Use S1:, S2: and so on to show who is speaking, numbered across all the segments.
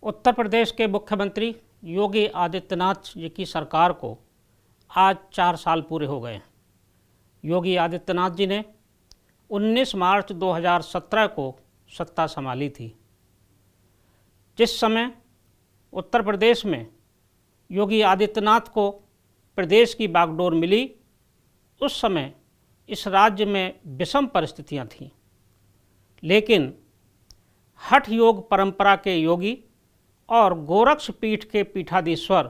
S1: उत्तर प्रदेश के मुख्यमंत्री योगी आदित्यनाथ जी की सरकार को आज 4 साल पूरे हो गए हैं। योगी आदित्यनाथ जी ने 19 मार्च 2017 को सत्ता संभाली थी। जिस समय उत्तर प्रदेश में योगी आदित्यनाथ को प्रदेश की बागडोर मिली, उस समय इस राज्य में विषम परिस्थितियां थीं, लेकिन हठ योग परंपरा के योगी और गोरक्ष पीठ के पीठाधीश्वर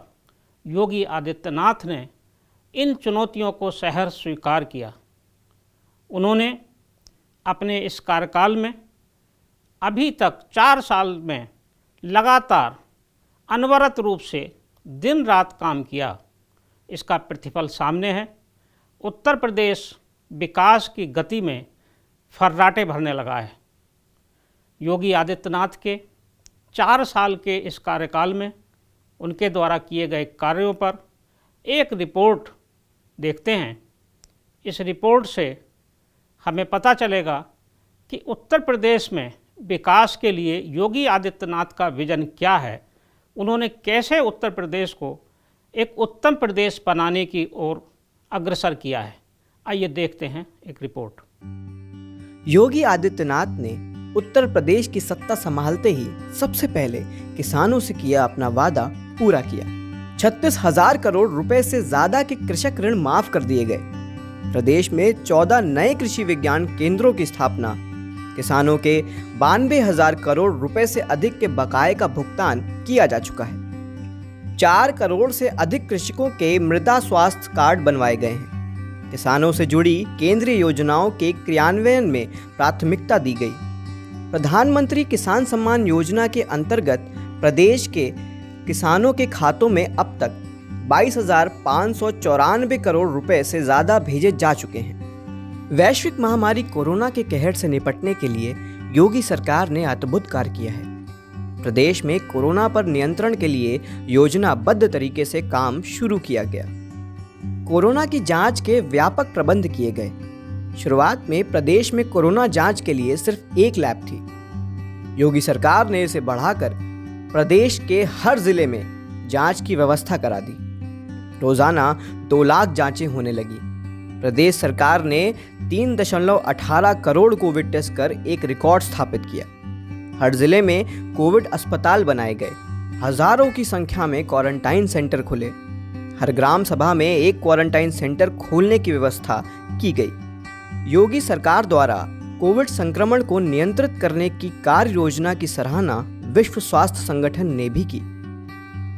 S1: योगी आदित्यनाथ ने इन चुनौतियों को सहर्ष स्वीकार किया। उन्होंने अपने इस कार्यकाल में अभी तक 4 साल में लगातार अनवरत रूप से दिन रात काम किया। इसका प्रतिफल सामने है। उत्तर प्रदेश विकास की गति में फर्राटे भरने लगा है। योगी आदित्यनाथ के 4 साल के इस कार्यकाल में उनके द्वारा किए गए कार्यों पर एक रिपोर्ट देखते हैं। इस रिपोर्ट से हमें पता चलेगा कि उत्तर प्रदेश में विकास के लिए योगी आदित्यनाथ का विजन क्या है, उन्होंने कैसे उत्तर प्रदेश को एक उत्तम प्रदेश बनाने की ओर अग्रसर किया है। आइए देखते हैं एक रिपोर्ट।
S2: योगी आदित्यनाथ ने उत्तर प्रदेश की सत्ता संभालते ही सबसे पहले किसानों से किया अपना वादा पूरा किया। 36,000 करोड़ रुपए से ज्यादा के कृषक ऋण माफ कर दिए गए। प्रदेश में 14 नए कृषि विज्ञान केंद्रों की स्थापना, किसानों के 92,000 करोड़ रुपए से अधिक के बकाये का भुगतान किया जा चुका है। 4 करोड़ से अधिक कृषकों के मृदा स्वास्थ्य कार्ड बनवाए गए हैं। किसानों से जुड़ी केंद्रीय योजनाओं के क्रियान्वयन में प्राथमिकता दी गई। प्रधानमंत्री किसान सम्मान योजना के अंतर्गत प्रदेश के किसानों के खातों में अब तक 22,594 करोड़ रुपए से ज्यादा भेजे जा चुके हैं। वैश्विक महामारी कोरोना के कहर से निपटने के लिए योगी सरकार ने अद्भुत कार्य किया है। प्रदेश में कोरोना पर नियंत्रण के लिए योजनाबद्ध तरीके से काम शुरू किया गया। कोरोना की जांच के व्यापक प्रबंध किए गए। शुरुआत में प्रदेश में कोरोना जांच के लिए सिर्फ एक लैब थी। योगी सरकार ने इसे बढ़ाकर प्रदेश के हर जिले में जांच की व्यवस्था करा दी। रोजाना 2 लाख जांचें होने लगी। प्रदेश सरकार ने 3.18 करोड़ कोविड टेस्ट कर एक रिकॉर्ड स्थापित किया। हर जिले में कोविड अस्पताल बनाए गए। हजारों की संख्या में क्वारंटाइन सेंटर खुले। हर ग्राम सभा में एक क्वारंटाइन सेंटर खोलने की व्यवस्था की गई। योगी सरकार द्वारा कोविड संक्रमण को नियंत्रित करने की कार्य योजना की सराहना विश्व स्वास्थ्य संगठन ने भी की।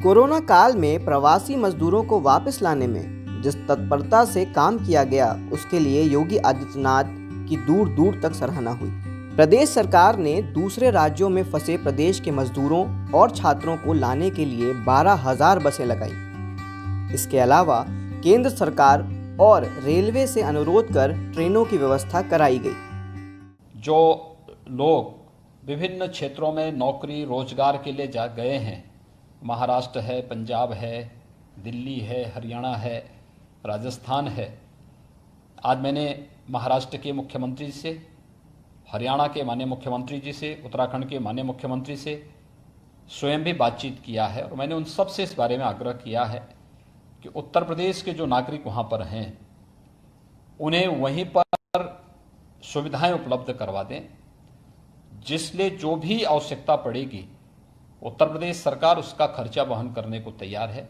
S2: कोरोना काल में प्रवासी मजदूरों को वापस लाने में जिस तत्परता से काम किया गया, उसके लिए योगी आदित्यनाथ की दूर दूर तक सराहना हुई। प्रदेश सरकार ने दूसरे राज्यों में फंसे प्रदेश के मजदूरों और छात्रों को लाने के लिए 12,000 बसें लगाई। इसके अलावा केंद्र सरकार और रेलवे से अनुरोध कर ट्रेनों की व्यवस्था कराई गई।
S3: जो लोग विभिन्न क्षेत्रों में नौकरी रोजगार के लिए जा गए हैं, महाराष्ट्र है, पंजाब है, दिल्ली है, हरियाणा है, राजस्थान है। आज मैंने महाराष्ट्र के मुख्यमंत्री से, हरियाणा के माननीय मुख्यमंत्री जी से, उत्तराखंड के माननीय मुख्यमंत्री से स्वयं भी बातचीत किया है और मैंने उन सब से इस बारे में आग्रह किया है कि उत्तर प्रदेश के जो नागरिक वहाँ पर हैं उन्हें वहीं पर सुविधाएं उपलब्ध करवा दें, जिसलिए जो भी आवश्यकता पड़ेगी उत्तर प्रदेश सरकार उसका खर्चा वहन करने को तैयार है।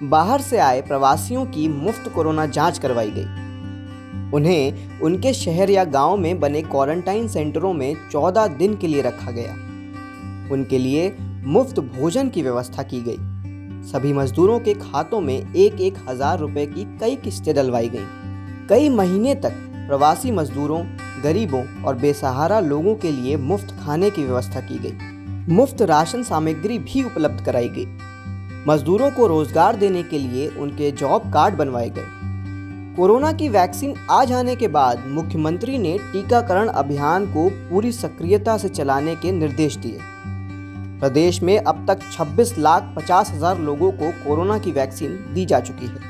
S2: बाहर से आए प्रवासियों की मुफ्त कोरोना जांच करवाई गई। उन्हें उनके शहर या गांव में बने क्वारंटाइन सेंटरों में 14 दिन के लिए रखा गया। उनके लिए मुफ्त भोजन की व्यवस्था की गई। सभी मजदूरों के खातों में 1-1 हज़ार रुपए की कई किस्तें डलवाई गईं। कई महीने तक प्रवासी मजदूरों, गरीबों और बेसहारा लोगों के लिए मुफ्त खाने की व्यवस्था की गई। मुफ्त राशन सामग्री भी उपलब्ध कराई गई। मजदूरों को रोजगार देने के लिए उनके जॉब कार्ड बनवाए गए। कोरोना की वैक्सीन आ जाने के बाद मुख्यमंत्री ने टीकाकरण अभियान को पूरी सक्रियता से चलाने के निर्देश दिए। प्रदेश में अब तक 26,50,000 लोगों को कोरोना की वैक्सीन दी जा चुकी है।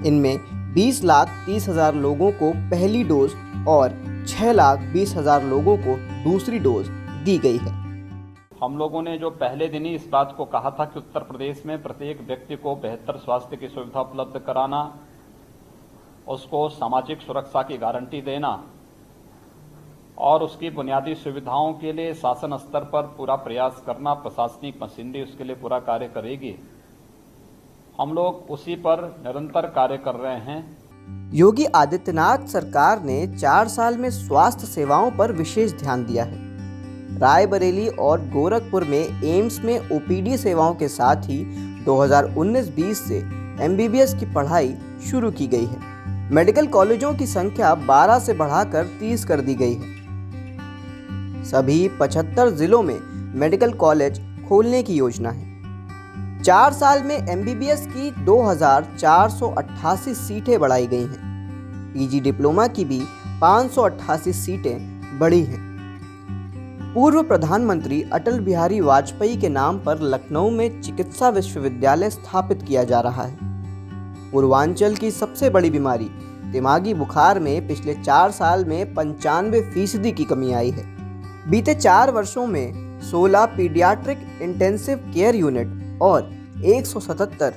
S2: इनमें 20,30,000 लोगों को पहली डोज और 6,20,000 लोगों को दूसरी डोज दी गई है।
S3: हम लोगों ने जो पहले दिन ही इस बात को कहा था कि उत्तर प्रदेश में प्रत्येक व्यक्ति को बेहतर स्वास्थ्य की सुविधा उपलब्ध कराना, उसको सामाजिक सुरक्षा की गारंटी देना और उसकी बुनियादी सुविधाओं के लिए शासन स्तर पर पूरा प्रयास करना, प्रशासनिक मशीनरी उसके लिए पूरा कार्य करेगी। हम लोग उसी पर निरंतर कार्य कर रहे हैं।
S2: योगी आदित्यनाथ सरकार ने 4 साल में स्वास्थ्य सेवाओं पर विशेष ध्यान दिया है। रायबरेली और गोरखपुर में एम्स में ओपीडी सेवाओं के साथ ही 2019-20 से एमबीबीएस की पढ़ाई शुरू की गई है। मेडिकल कॉलेजों की संख्या 12 से बढ़ाकर 30 कर दी गई है। सभी 75 जिलों में मेडिकल कॉलेज खोलने की योजना है। 4 साल में एमबीबीएस की 2488 सीटें बढ़ाई गई हैं। पीजी डिप्लोमा की भी 588 सीटें बढ़ी हैं। पूर्व प्रधानमंत्री अटल बिहारी वाजपेयी के नाम पर लखनऊ में चिकित्सा विश्वविद्यालय स्थापित किया जा रहा है। पूर्वांचल की सबसे बड़ी बीमारी दिमागी बुखार में पिछले 4 साल में 95% की कमी आई है। बीते 4 वर्षों में 16 पीडियाट्रिक इंटेंसिव केयर यूनिट और 177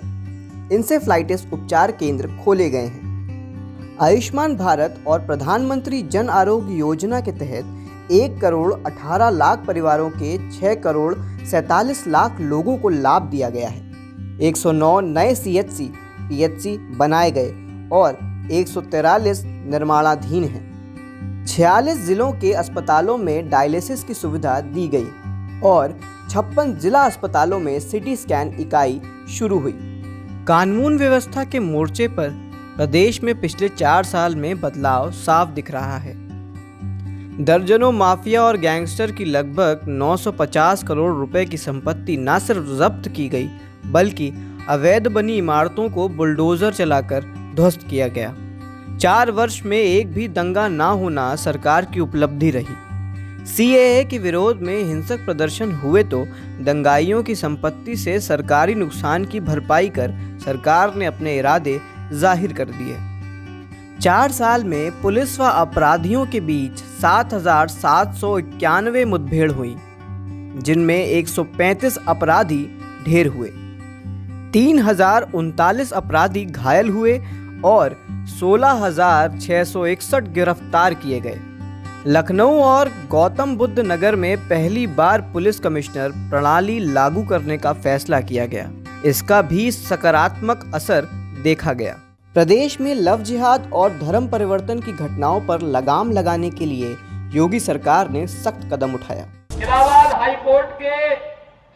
S2: इंसेफ्लाइटिस उपचार केंद्र खोले गए हैं। आयुष्मान भारत और प्रधानमंत्री जन आरोग्य योजना के तहत 1 करोड़ 18 लाख परिवारों के 6 करोड़ 47 लाख लोगों को लाभ दिया गया है। 109 नए CHC PHC बनाए गए और 143 निर्माणाधीन हैं। 46 जिलों के अस्पतालों में डायलिसिस की सुविधा दी गई और 56 जिला अस्पतालों में सिटी स्कैन इकाई शुरू हुई। कानून व्यवस्था के मोर्चे पर प्रदेश में पिछले 4 साल में बदलाव साफ दिख रहा है। दर्जनों माफिया और गैंगस्टर की लगभग 950 करोड़ रुपए की संपत्ति न सिर्फ जब्त की गई बल्कि अवैध बनी इमारतों को बुलडोजर चलाकर ध्वस्त किया गया। 4 वर्ष में एक भी दंगा ना होना सरकार की उपलब्धि रही। CAA के विरोध में हिंसक प्रदर्शन हुए तो दंगाइयों की संपत्ति से सरकारी नुकसान की भरपाई कर सरकार ने अपने इरादे जाहिर कर दिए। 4 साल में पुलिस व अपराधियों के बीच 7,791 मुठभेड़ हुई, जिनमें 135 अपराधी ढेर हुए, 3,039 अपराधी घायल हुए और 16,661 गिरफ्तार किए गए। लखनऊ और गौतम बुद्ध नगर में पहली बार पुलिस कमिश्नर प्रणाली लागू करने का फैसला किया गया। इसका भी सकारात्मक असर देखा गया। प्रदेश में लव जिहाद और धर्म परिवर्तन की घटनाओं पर लगाम लगाने के लिए योगी सरकार ने सख्त कदम उठाया।
S4: इलाहाबाद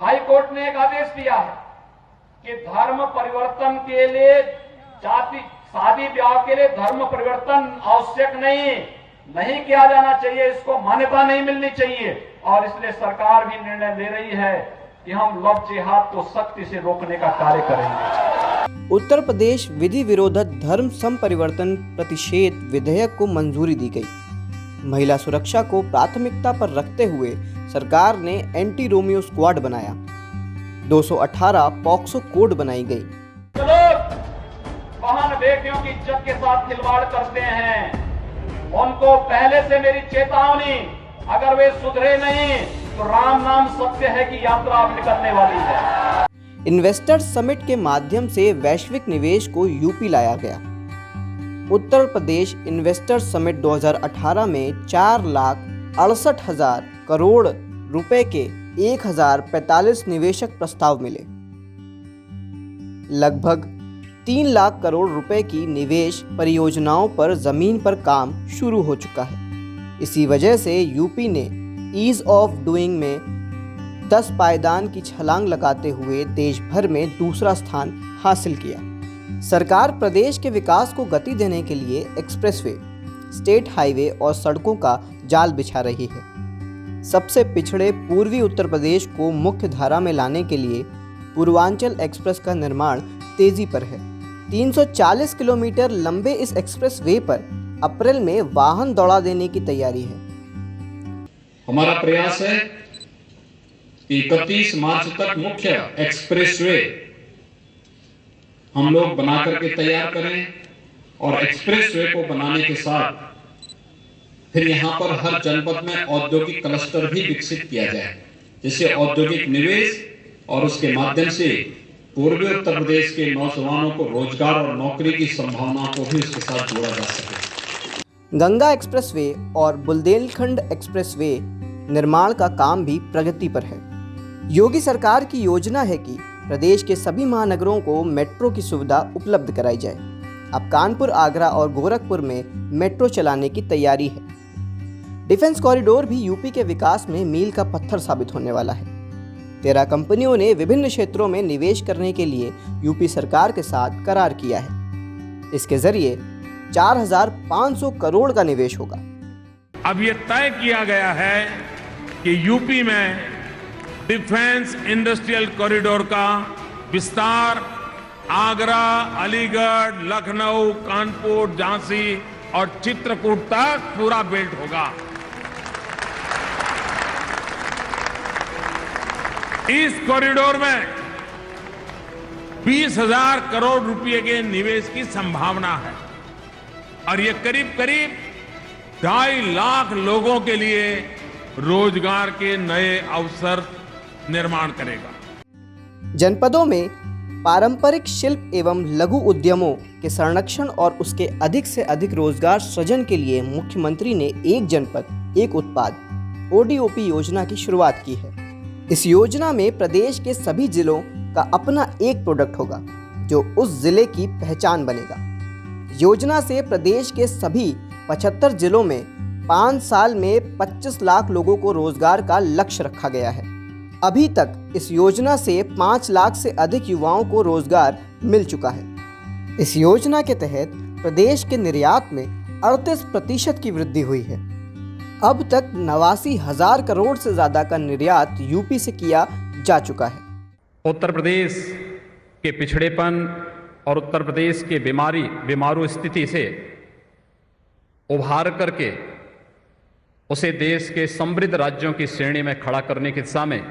S4: हाईकोर्ट ने एक आदेश दिया है कि धर्म परिवर्तन के लिए शादी ब्याह के लिए धर्म परिवर्तन आवश्यक नहीं किया जाना चाहिए, इसको मान्यता नहीं मिलनी चाहिए। और इसलिए सरकार भी निर्णय ले रही है कि हम लव जिहाद को सख्ती से रोकने का कार्य करेंगे।
S2: उत्तर प्रदेश विधि विरोधक धर्म संपरिवर्तन प्रतिषेध विधेयक को मंजूरी दी गई। महिला सुरक्षा को प्राथमिकता पर रखते हुए सरकार ने एंटी रोमियो स्क्वाड बनाया। 218 पॉक्सो कोड बनाई गई।
S4: लोग बहन बेटियों की इज्जत के साथ खिलवाड़ करते हैं, उनको पहले से मेरी चेतावनी, अगर वे सुधरे नहीं तो राम नाम सत्य है कि यात्रा अब निकलने वाली है।
S2: इन्वेस्टर्स समिट के माध्यम से वैश्विक निवेश को यूपी लाया गया। उत्तर प्रदेश इन्वेस्टर्स समिट 2018 में 4,68,000 करोड़ रुपए के 1,045 निवेशक प्रस्ताव मिले। लगभग 3 लाख करोड़ रुपए की निवेश परियोजनाओं पर जमीन पर काम शुरू हो चुका है। इसी वजह से यूपी ने ईज ऑफ डूइंग में 10 पायदान की छलांग लगाते हुए देश भर में दूसरा स्थान हासिल किया। सरकार प्रदेश के विकास को गति देने के लिए एक्सप्रेसवे, स्टेट हाईवे और सड़कों का जाल बिछा रही है। सबसे पिछड़े पूर्वी उत्तर प्रदेश को मुख्य धारा में लाने के लिए पूर्वांचल एक्सप्रेस का निर्माण तेजी पर है। 340 किलोमीटर लंबे इस एक्सप्रेसवे पर अप्रैल में वाहन दौड़ा देने की तैयारी है।
S3: हमारा प्रयास है कि 31 मार्च तक मुख्य एक्सप्रेसवे हम लोग बना करके तैयार करें और एक्सप्रेसवे को बनाने के साथ फिर यहां पर हर जनपद में औद्योगिक क्लस्टर भी विकसित किया जाए। जिससे औद्योगिक निवेश और उसके माध्यम से पूर्वी उत्तर प्रदेश के नौजवानों को रोजगार और नौकरी की संभावनाओं को भी उसके साथ जोड़ा जा सके।
S2: गंगा एक्सप्रेसवे और बुंदेलखंड एक्सप्रेसवे निर्माण का काम भी प्रगति पर है। योगी सरकार की योजना है कि प्रदेश के सभी महानगरों को मेट्रो की सुविधा उपलब्ध कराई जाए। अब कानपुर, आगरा और गोरखपुर में मेट्रो चलाने की तैयारी है। डिफेंस कॉरिडोर भी यूपी के विकास में मील का पत्थर साबित होने वाला है। 13 कंपनियों ने विभिन्न क्षेत्रों में निवेश करने के लिए यूपी सरकार के साथ करार किया है। इसके जरिए 4,500 करोड़ का निवेश होगा।
S5: अब ये तय किया गया है कि यूपी में डिफेंस इंडस्ट्रियल कॉरिडोर का विस्तार आगरा, अलीगढ़, लखनऊ, कानपुर, झांसी और चित्रकूट तक पूरा बेल्ट होगा। इस कॉरिडोर में 20,000 करोड़ रुपए के निवेश की संभावना है और ये करीब करीब 2.5 लाख लोगों के लिए रोजगार के नए अवसर निर्माण करेगा।
S2: जनपदों में पारंपरिक शिल्प एवं लघु उद्यमों के संरक्षण और उसके अधिक से अधिक रोजगार सृजन के लिए मुख्यमंत्री ने एक जनपद एक उत्पाद ODOP योजना की शुरुआत की है। इस योजना में प्रदेश के सभी जिलों का अपना एक प्रोडक्ट होगा जो उस जिले की पहचान बनेगा। योजना से प्रदेश के सभी 75 जिलों में 5 साल में 25 लाख लोगों को रोजगार का लक्ष्य रखा गया है। अभी तक इस योजना से 5 लाख से अधिक युवाओं को रोजगार मिल चुका है। इस योजना के तहत प्रदेश के निर्यात में 38% की वृद्धि हुई है। अब तक 89,000 करोड़ से ज्यादा का निर्यात यूपी से किया जा चुका है।
S3: उत्तर प्रदेश के पिछड़ेपन और उत्तर प्रदेश के बीमारू स्थिति से उभार करके उसे देश के समृद्ध राज्यों की श्रेणी में खड़ा करने की दिशा में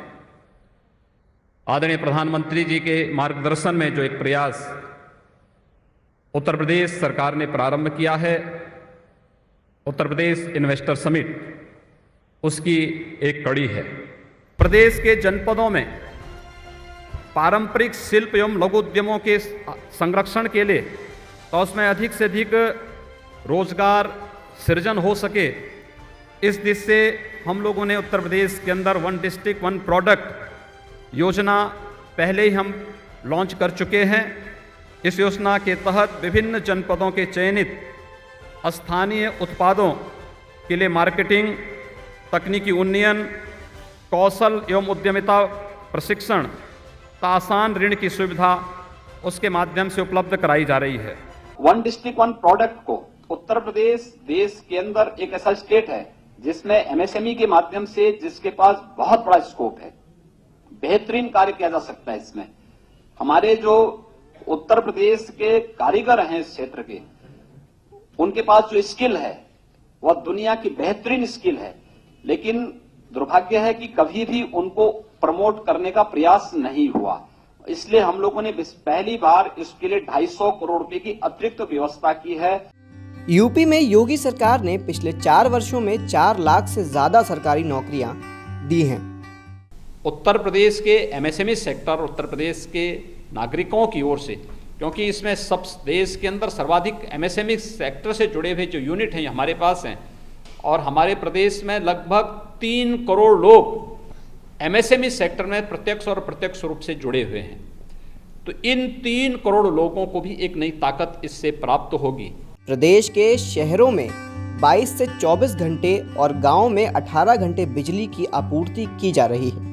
S3: आदरणीय प्रधानमंत्री जी के मार्गदर्शन में जो एक प्रयास उत्तर प्रदेश सरकार ने प्रारंभ किया है, उत्तर प्रदेश इन्वेस्टर समिट, उसकी एक कड़ी है। प्रदेश के जनपदों में पारंपरिक शिल्प एवं लघु उद्यमों के संरक्षण के लिए तो उसमें अधिक से अधिक रोजगार सृजन हो सके, इस दिशा से हम लोगों ने उत्तर प्रदेश के अंदर 1 डिस्ट्रिक्ट 1 प्रोडक्ट योजना पहले ही हम लॉन्च कर चुके हैं। इस योजना के तहत विभिन्न जनपदों के चयनित स्थानीय उत्पादों के लिए मार्केटिंग, तकनीकी उन्नयन, कौशल एवं उद्यमिता प्रशिक्षण, आसान ऋण की सुविधा उसके माध्यम से उपलब्ध कराई जा रही है।
S4: 1 डिस्ट्रिक्ट 1 प्रोडक्ट को उत्तर प्रदेश देश के अंदर एक ऐसा स्टेट है जिसमें MSME के माध्यम से जिसके पास बहुत बड़ा स्कोप है, बेहतरीन कार्य किया जा सकता है। इसमें हमारे जो उत्तर प्रदेश के कारीगर हैं इस क्षेत्र के, उनके पास जो स्किल है वह दुनिया की बेहतरीन स्किल है, लेकिन दुर्भाग्य है कि कभी भी उनको प्रमोट करने का प्रयास नहीं हुआ। इसलिए हम लोगों ने पहली बार इसके लिए 250 करोड़ रुपए की अतिरिक्त व्यवस्था की है।
S2: यूपी में योगी सरकार ने पिछले 4 वर्षों में 4 लाख से ज्यादा सरकारी नौकरियां दी हैं।
S3: उत्तर प्रदेश के MSME सेक्टर, उत्तर प्रदेश के नागरिकों की ओर से, क्योंकि इसमें सब देश के अंदर सर्वाधिक MSME सेक्टर से जुड़े हुए जो यूनिट हैं हमारे पास हैं, और हमारे प्रदेश में लगभग 3 करोड़ लोग MSME सेक्टर में प्रत्यक्ष और अप्रत्यक्ष रूप से जुड़े हुए हैं। तो इन 3 करोड़ लोगों को भी एक नई ताकत इससे प्राप्त होगी।
S2: प्रदेश के शहरों में 22 से 24 घंटे और गांव में 18 घंटे बिजली की आपूर्ति की जा रही है।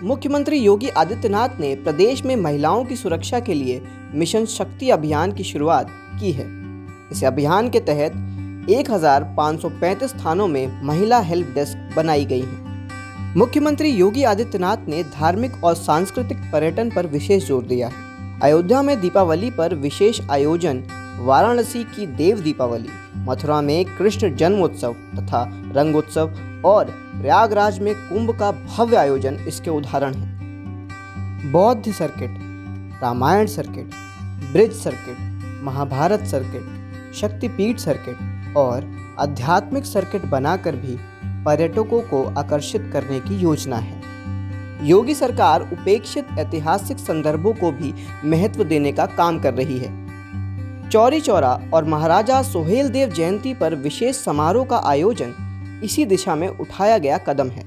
S2: मुख्यमंत्री योगी आदित्यनाथ ने प्रदेश में महिलाओं की सुरक्षा के लिए मिशन शक्ति अभियान की शुरुआत की है। इस अभियान के तहत 1,535 थानों में महिला हेल्प डेस्क बनाई गई है। मुख्यमंत्री योगी आदित्यनाथ ने धार्मिक और सांस्कृतिक पर्यटन पर विशेष जोर दिया है। अयोध्या में दीपावली पर विशेष आयोजन, वाराणसी की देव दीपावली, मथुरा में कृष्ण जन्मोत्सव तथा रंगोत्सव और प्रयागराज में कुंभ का भव्य आयोजन इसके उदाहरण हैं। बौद्ध circuit, Ramayana circuit, Brij circuit, Mahabharata circuit, Shaktipeeth circuit और आध्यात्मिक सर्किट बनाकर भी पर्यटकों को आकर्षित करने की योजना है। योगी सरकार उपेक्षित ऐतिहासिक संदर्भों को भी महत्व देने का काम कर रही है। चौरी चौरा और महाराजा सोहेलदेव जयंती पर विशेष समारोह का आयोजन इसी दिशा में उठाया गया कदम है।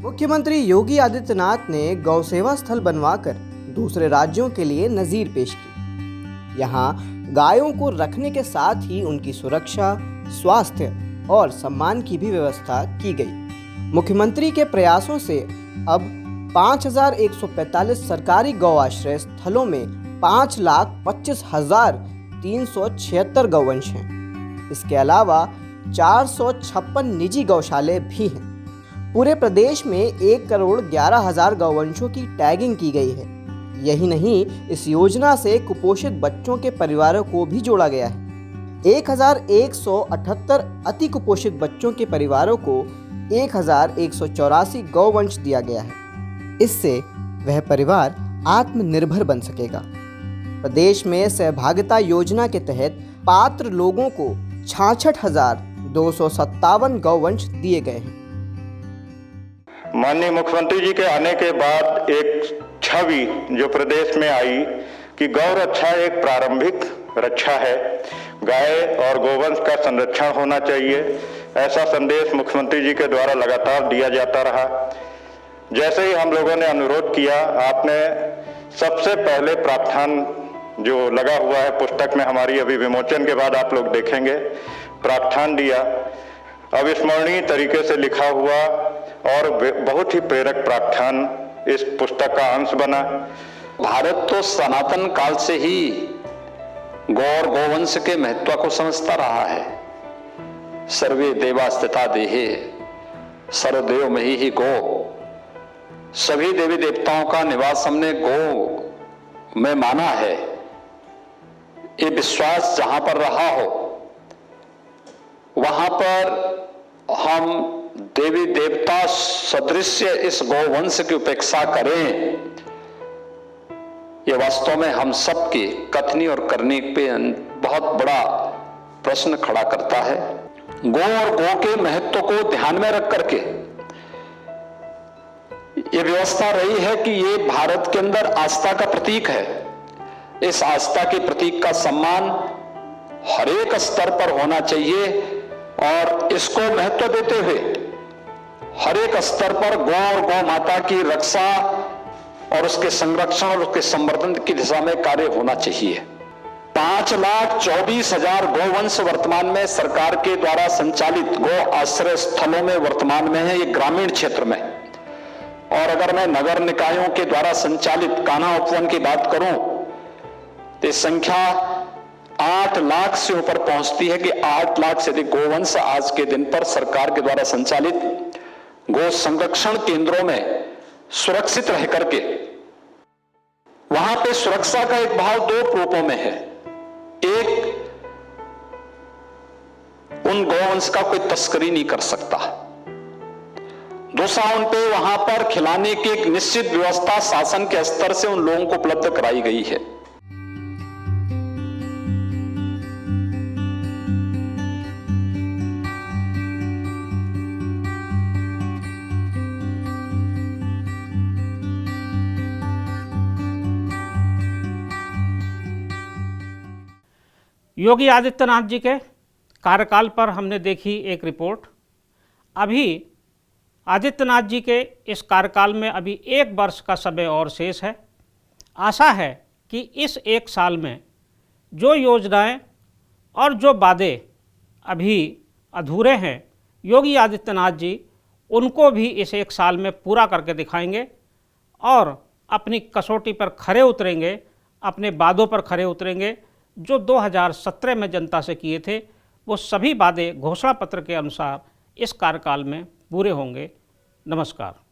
S2: मुख्यमंत्री योगी आदित्यनाथ ने गौ सेवा स्थल बनवाकर दूसरे राज्यों के लिए नजीर पेश की। यहाँ गायों को रखने के साथ ही उनकी सुरक्षा, स्वास्थ्य और सम्मान की भी व्यवस्था की गई। मुख्यमंत्री के प्रयासों से अब 5,145 सरकारी गौ आश्रय स्थलों में 5,25,376 गौवंश हैं। इसके अलावा 456 निजी गौशाले भी हैं। पूरे प्रदेश में 1,11,000 गौवंशों की टैगिंग की गई है। यही नहीं, इस योजना से कुपोषित बच्चों के परिवारों को भी जोड़ा गया है। 1,178 अति कुपोषित बच्चों के परिवारों को 1,184 गौवंश दिया गया है। इससे वह परिवार आत्मनिर्भर बन सकेगा। प्रदेश में सहभागिता योजना के तहत पात्र लोगों को 66,257 गौवंश दिए गए हैं।
S6: माननीय मुख्यमंत्री जी के आने के बाद एक छवि जो प्रदेश में आई कि गौ रक्षा एक प्रारंभिक रक्षा है, गाय और गोवंश का संरक्षण होना चाहिए, ऐसा संदेश मुख्यमंत्री जी के द्वारा लगातार दिया जाता रहा। जैसे ही हम लोगों ने अनुरोध किया, आपने सबसे पहले प्रावधान जो लगा हुआ है पुस्तक में हमारी अभी विमोचन के बाद आप लोग देखेंगे, प्रावधान दिया। अविस्मरणीय तरीके से लिखा हुआ और बहुत ही प्रेरक प्रावधान इस पुस्तक का अंश बना।
S3: भारत तो सनातन काल से ही गौ और गोवंश के महत्व को समझता रहा है। सर्वे देवा स्थिता देहे सर्वदेव मही ही गो। सभी देवी देवताओं का निवास हमने गौ में माना है। ये विश्वास जहां पर रहा हो वहां पर हम देवी देवता सदृश इस गौवंश की उपेक्षा करें, यह वास्तव में हम सबके कथनी और करनी पे बहुत बड़ा प्रश्न खड़ा करता है। गौ और गौ के महत्व को ध्यान में रख करके यह व्यवस्था रही है कि ये भारत के अंदर आस्था का प्रतीक है। इस आस्था के प्रतीक का सम्मान हर एक स्तर पर होना चाहिए और इसको महत्व देते हुए हर एक स्तर पर गौ और गौ माता की रक्षा और उसके संरक्षण और उसके संवर्धन की दिशा में कार्य होना चाहिए। 5,24,000 गौवंश वर्तमान में सरकार के द्वारा संचालित गौ आश्रय स्थलों में वर्तमान में है, ये ग्रामीण क्षेत्र में। और अगर मैं नगर निकायों के द्वारा संचालित कान्हा उपवन की बात करूं तो संख्या 8 लाख से ऊपर पहुंचती है कि 8 लाख से अधिक गौवंश आज के दिन पर सरकार के द्वारा संचालित गौ संरक्षण केंद्रों में सुरक्षित रह करके, वहां पे सुरक्षा का एक भाव 2 रूपों में है। एक, उन गौवंश का कोई तस्करी नहीं कर सकता। दूसरा, उन पे वहां पर खिलाने की एक निश्चित व्यवस्था शासन के स्तर से उन लोगों को उपलब्ध कराई गई है।
S1: योगी आदित्यनाथ जी के कार्यकाल पर हमने देखी एक रिपोर्ट। अभी आदित्यनाथ जी के इस कार्यकाल में अभी 1 वर्ष का समय और शेष है। आशा है कि इस 1 साल में जो योजनाएं और जो वादे अभी अधूरे हैं, योगी आदित्यनाथ जी उनको भी इस 1 साल में पूरा करके दिखाएंगे और अपनी कसौटी पर खरे उतरेंगे, अपने वादों पर खरे उतरेंगे। जो 2017 में जनता से किए थे वो सभी वादे घोषणा पत्र के अनुसार इस कार्यकाल में पूरे होंगे। नमस्कार।